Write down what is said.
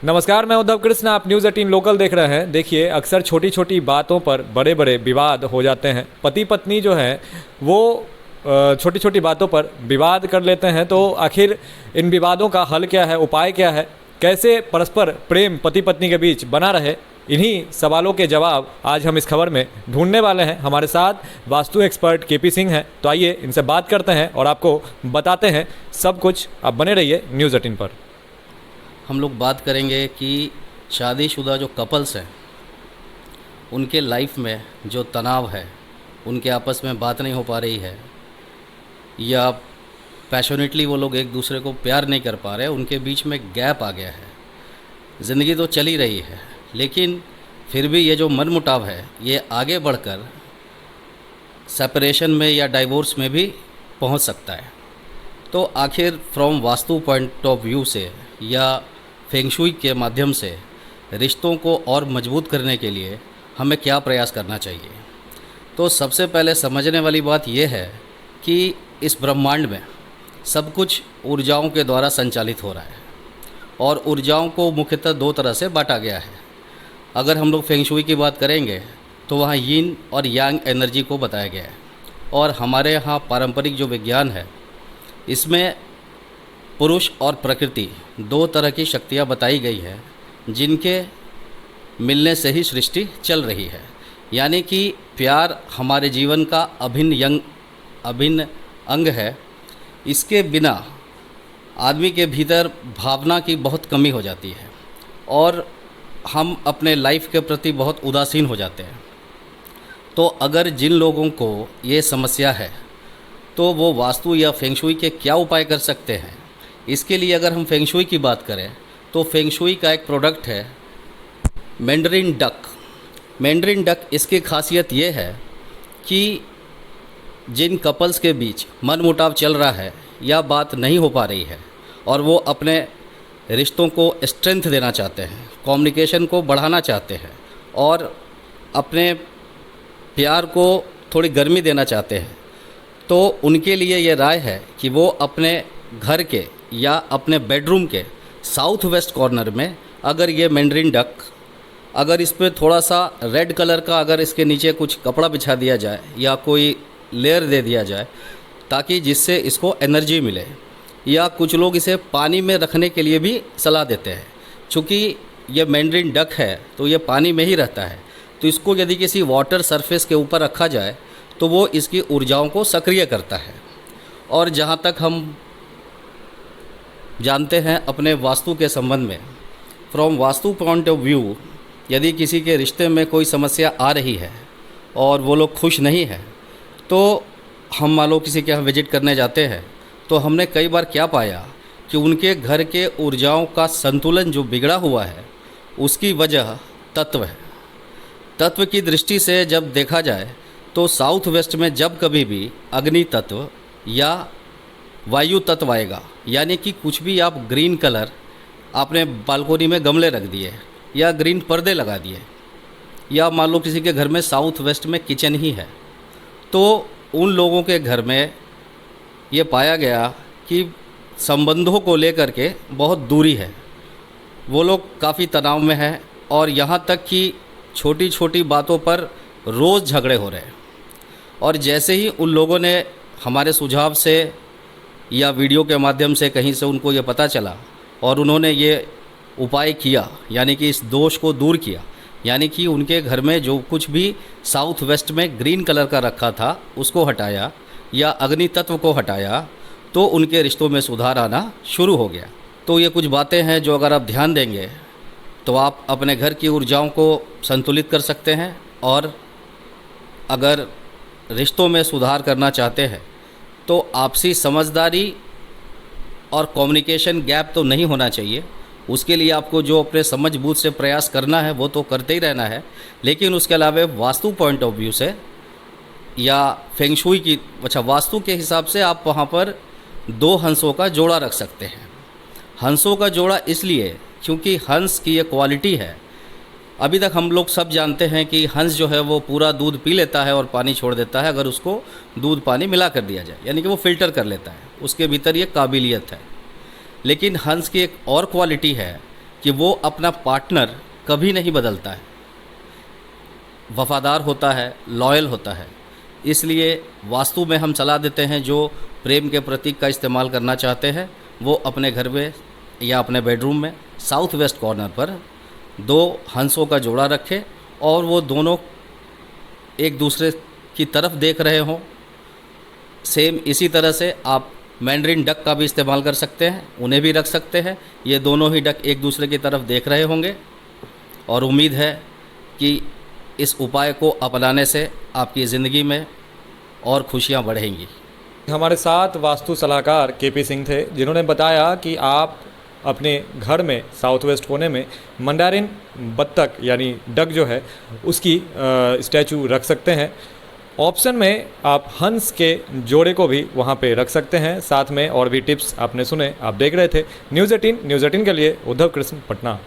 नमस्कार, मैं उद्धव कृष्ण। आप न्यूज़ 18 लोकल देख रहे हैं। देखिए, अक्सर छोटी छोटी बातों पर बड़े बड़े विवाद हो जाते हैं। पति पत्नी जो है वो छोटी छोटी बातों पर विवाद कर लेते हैं। तो आखिर इन विवादों का हल क्या है, उपाय क्या है, कैसे परस्पर प्रेम पति पत्नी के बीच बना रहे, इन्हीं सवालों के जवाब आज हम इस खबर में ढूंढने वाले हैं। हमारे साथ वास्तु एक्सपर्ट केपी सिंह हैं। तो आइए इनसे बात करते हैं और आपको बताते हैं सब कुछ। आप बने रहिए न्यूज़ 18 पर। हम लोग बात करेंगे कि शादीशुदा जो कपल्स हैं उनके लाइफ में जो तनाव है, उनके आपस में बात नहीं हो पा रही है या पैशनेटली वो लोग एक दूसरे को प्यार नहीं कर पा रहे, उनके बीच में गैप आ गया है। ज़िंदगी तो चल ही रही है, लेकिन फिर भी ये जो मनमुटाव है ये आगे बढ़कर सेपरेशन में या डाइवोर्स में भी पहुंच सकता है। तो आखिर from vastu point of view से या फेंगशुई के माध्यम से रिश्तों को और मजबूत करने के लिए हमें क्या प्रयास करना चाहिए। तो सबसे पहले समझने वाली बात यह है कि इस ब्रह्मांड में सब कुछ ऊर्जाओं के द्वारा संचालित हो रहा है और ऊर्जाओं को मुख्यतः दो तरह से बांटा गया है। अगर हम लोग फेंगशुई की बात करेंगे तो वहाँ यीन और यांग एनर्जी को बताया गया है। और हमारे यहाँ पारंपरिक जो विज्ञान है इसमें पुरुष और प्रकृति दो तरह की शक्तियाँ बताई गई है जिनके मिलने से ही सृष्टि चल रही है। यानी कि प्यार हमारे जीवन का अभिन्न अंग है। इसके बिना आदमी के भीतर भावना की बहुत कमी हो जाती है और हम अपने लाइफ के प्रति बहुत उदासीन हो जाते हैं। तो अगर जिन लोगों को ये समस्या है तो वो वास्तु या फेंगशुई के क्या उपाय कर सकते हैं। इसके लिए अगर हम फेंगशुई की बात करें तो फेंगशुई का एक प्रोडक्ट है मैंडरिन डक। मैंडरिन डक, इसकी खासियत ये है कि जिन कपल्स के बीच मनमुटाव चल रहा है या बात नहीं हो पा रही है और वो अपने रिश्तों को स्ट्रेंथ देना चाहते हैं, कम्युनिकेशन को बढ़ाना चाहते हैं और अपने प्यार को थोड़ी गर्मी देना चाहते हैं, तो उनके लिए ये राय है कि वो अपने घर के या अपने बेडरूम के साउथ वेस्ट कॉर्नर में अगर ये मैंडरिन डक, अगर इस पर थोड़ा सा रेड कलर का अगर इसके नीचे कुछ कपड़ा बिछा दिया जाए या कोई लेयर दे दिया जाए ताकि जिससे इसको एनर्जी मिले, या कुछ लोग इसे पानी में रखने के लिए भी सलाह देते हैं। चूँकि ये मैंडरिन डक है तो ये पानी में ही रहता है, तो इसको यदि किसी वाटर सरफेस के ऊपर रखा जाए तो वो इसकी ऊर्जाओं को सक्रिय करता है। और जहाँ तक हम जानते हैं अपने वास्तु के संबंध में, from vastu point of view, यदि किसी के रिश्ते में कोई समस्या आ रही है और वो लोग खुश नहीं हैं, तो हम मान लो किसी के यहाँ विजिट करने जाते हैं तो हमने कई बार क्या पाया कि उनके घर के ऊर्जाओं का संतुलन जो बिगड़ा हुआ है उसकी वजह तत्व है। तत्व की दृष्टि से जब देखा जाए तो साउथ वेस्ट में जब कभी भी अग्नि तत्व या वायु तत्व आएगा, यानी कि कुछ भी आप ग्रीन कलर आपने बालकोनी में गमले रख दिए या ग्रीन पर्दे लगा दिए, या मान लो किसी के घर में साउथ वेस्ट में किचन ही है, तो उन लोगों के घर में ये पाया गया कि संबंधों को लेकर के बहुत दूरी है, वो लोग काफ़ी तनाव में हैं और यहाँ तक कि छोटी छोटी बातों पर रोज़ झगड़े हो रहे हैं। और जैसे ही उन लोगों ने हमारे सुझाव से या वीडियो के माध्यम से कहीं से उनको ये पता चला और उन्होंने ये उपाय किया, यानी कि इस दोष को दूर किया, यानी कि उनके घर में जो कुछ भी साउथ वेस्ट में ग्रीन कलर का रखा था उसको हटाया या अग्नि तत्व को हटाया, तो उनके रिश्तों में सुधार आना शुरू हो गया। तो ये कुछ बातें हैं जो अगर आप ध्यान देंगे तो आप अपने घर की ऊर्जाओं को संतुलित कर सकते हैं। और अगर रिश्तों में सुधार करना चाहते हैं तो आपसी समझदारी और कम्युनिकेशन गैप तो नहीं होना चाहिए। उसके लिए आपको जो अपने समझ बूझ से प्रयास करना है वो तो करते ही रहना है, लेकिन उसके अलावा वास्तु पॉइंट ऑफ व्यू से या फेंगशुई की वास्तु के हिसाब से आप वहाँ पर दो हंसों का जोड़ा रख सकते हैं। हंसों का जोड़ा इसलिए क्योंकि हंस की ये क्वालिटी है, अभी तक हम लोग सब जानते हैं कि हंस जो है वो पूरा दूध पी लेता है और पानी छोड़ देता है अगर उसको दूध पानी मिला कर दिया जाए, यानी कि वो फ़िल्टर कर लेता है, उसके भीतर ये काबिलियत है। लेकिन हंस की एक और क्वालिटी है कि वो अपना पार्टनर कभी नहीं बदलता है, वफ़ादार होता है, लॉयल होता है। इसलिए वास्तु में हम सलाह देते हैं जो प्रेम के प्रतीक का इस्तेमाल करना चाहते हैं वो अपने घर में या अपने बेडरूम में साउथ वेस्ट कॉर्नर पर 2 हंसों का जोड़ा रखें और वो दोनों एक दूसरे की तरफ देख रहे हों। सेम इसी तरह से आप मैंड्रिन डक का भी इस्तेमाल कर सकते हैं, उन्हें भी रख सकते हैं। ये दोनों ही डक एक दूसरे की तरफ देख रहे होंगे और उम्मीद है कि इस उपाय को अपनाने से आपकी ज़िंदगी में और खुशियाँ बढ़ेंगी। हमारे साथ वास्तु सलाहकार केपी सिंह थे, जिन्होंने बताया कि आप अपने घर में साउथ वेस्ट कोने में मंडारिन बत्तख यानी डक जो है उसकी स्टैचू रख सकते हैं। ऑप्शन में आप हंस के जोड़े को भी वहाँ पे रख सकते हैं। साथ में और भी टिप्स आपने सुने। आप देख रहे थे न्यूज़ 18 के लिए उद्धव कृष्ण, पटना।